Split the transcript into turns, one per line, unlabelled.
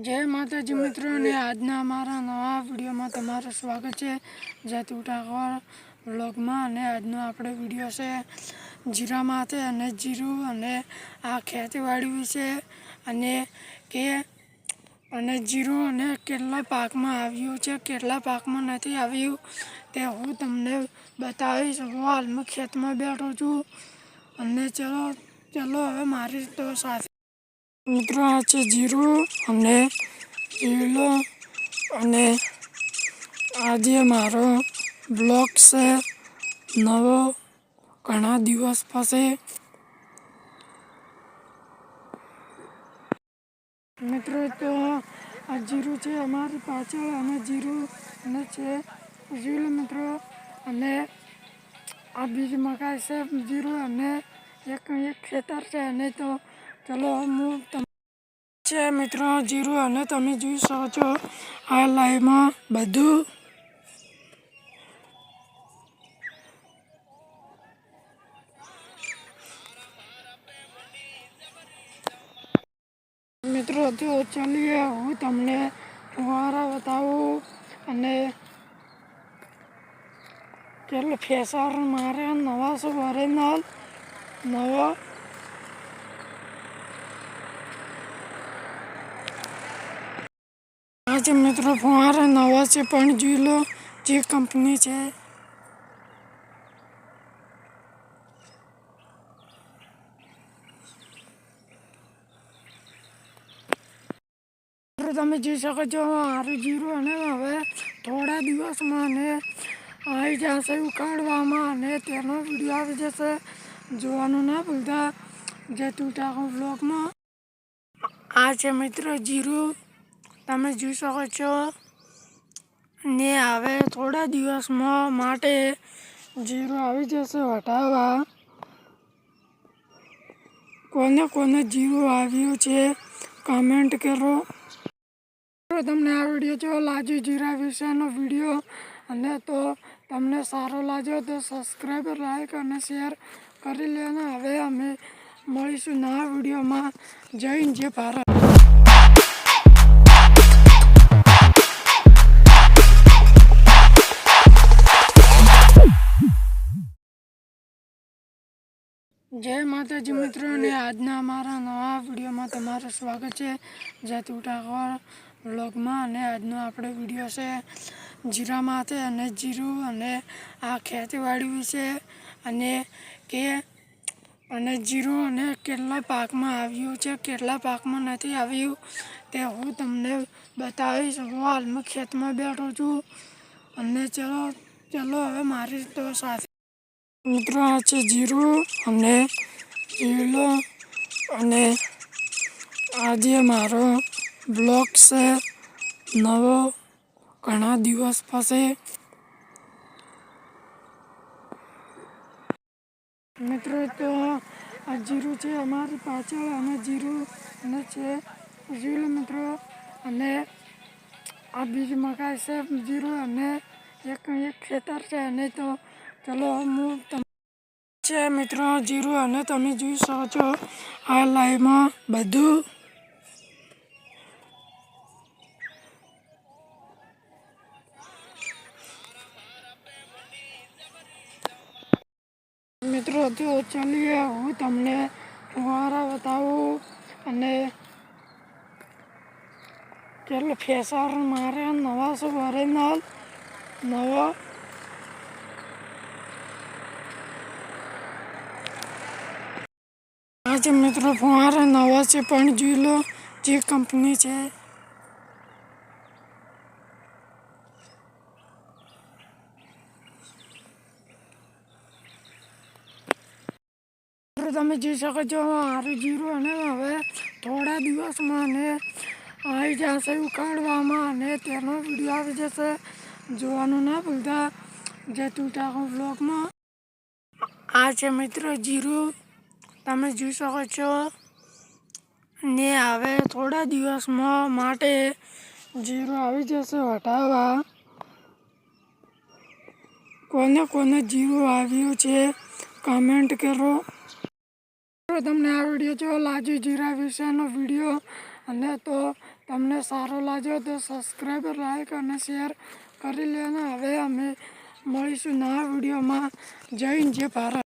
જય માતાજી મિત્રોને આજના અમારા નવા વિડીયોમાં તમારું સ્વાગત છે જાતિ ઉઠાકોર વ્લોગમાં। અને આજનો આપણે વિડીયો છે જીરા માથે અને જીરું અને આ ખેતીવાડી વિશે અને જીરું અને કેટલા પાકમાં આવ્યું છે કેટલા પાકમાં નથી આવ્યું તે હું તમને બતાવીશ। હું હાલમાં ખેતમાં બેઠો છું અને ચલો હવે મારી તો સાથે મિત્રો આ છે જીરું અને લીલો અને આજે મારો બ્લોગ છે નવો ઘણા દિવસ પછી। મિત્રો તો આ જીરું છે અમારી પાછળ અને જીરું અને છે જીરું મિત્રો અને આ બીજી મકાઈ છે જીરું અને એક ખેતર છે અને તો ચલો હું છે મિત્રો જીરું અને તમે જોઈ શકો છો આ લાઈનમાં બધું મિત્રો તો ચાલીએ હું તમને ફુવારા બતાવું અને કેટલો ફેસર મારે નવા શું ઓરિજિનલ નવો આજે મિત્રો ફુવારા નવા છે પણ જોઈ લો જે કંપની છે। તમે જોઈ શકો છો મારું જીરું અને હવે થોડા દિવસમાં અને આવી જશે ઉકાળવામાં અને તેનો વિડીયો આવી જશે જોવાનું ના ભૂલતા જાતિ ઉઠાકોર વ્લોગમાં। આ છે મિત્રો જીરું તમે જોઈ શકો છો ને હવે થોડા દિવસમાં માટે જીરું આવી જશે વટાવવા। કોને જીરું આવ્યું છે કમેન્ટ કરો। તમને આ વિડીયો જો લાગ્યો જીરા વિશેનો વિડીયો અને તો તમને સારો લાગ્યો તો સબસ્ક્રાઈબ લાઈક અને શેર કરી લેજો। હવે અમે મળીશું નવા વિડીયોમાં। જય હિન્દ જય ભારત। જય માતાજી મિત્રોને આજના અમારા નવા વિડીયોમાં તમારું સ્વાગત છે જાતિ ઉઠાકોર વ્લોગમાં। અને આજનો આપણે વિડીયો છે જીરા માથે અને જીરું અને આ ખેતીવાડી વિશે અને જીરું અને કેટલા પાકમાં આવ્યું છે કેટલા પાકમાં નથી આવ્યું તે હું તમને બતાવીશ। હું હાલમાં ખેતમાં બેઠો છું અને ચલો હવે મારી તો સાથે મિત્રો આ છે જીરું અને લીલો અને આજે મારો બ્લોગ છે નવો ઘણા દિવસ પછી। મિત્રો તો આ જીરું છે અમારી પાછળ અને જીરું અને છે જીરું મિત્રો અને આ બીજી મકાઈ છે જીરું અને એક ખેતર છે અને તો ચલો હું છે મિત્રો જીરું અને તમે જોઈ શકો છો આ લાઈનમાં બધું મિત્રો તો ચાલીએ હું તમને ફુવારા બતાવું અને કેટલો ફેસર મારે નવા શું ઓરિજિનલ નવો આજે મિત્રો ફુવારા નવા છે પણ જોઈ લો જે કંપની છે। તમે જોઈ શકો છો મારું જીરું અને હવે થોડા દિવસમાં અને આવી જશે ઉકાળવામાં અને તેનો વિડીયો આવી જશે જોવાનું ના ભૂલતા જાતિ ઉઠાકોર વ્લોગમાં। આ છે મિત્રો જીરું તમે જોઈ શકો છો ને હવે થોડા દિવસમાં માટે જીરું આવી જશે વટાવવા। કોને જીરું આવ્યું છે કમેન્ટ કરો। તમને આ વિડીયો જો લાગ્યો જીરા વિશેનો વિડીયો અને તો તમને સારો લાગ્યો તો સબસ્ક્રાઈબ લાઈક અને શેર કરી લેના. હવે અમે મળીશું નવા વિડીયોમાં. જય હિન્દ, જય ભારત.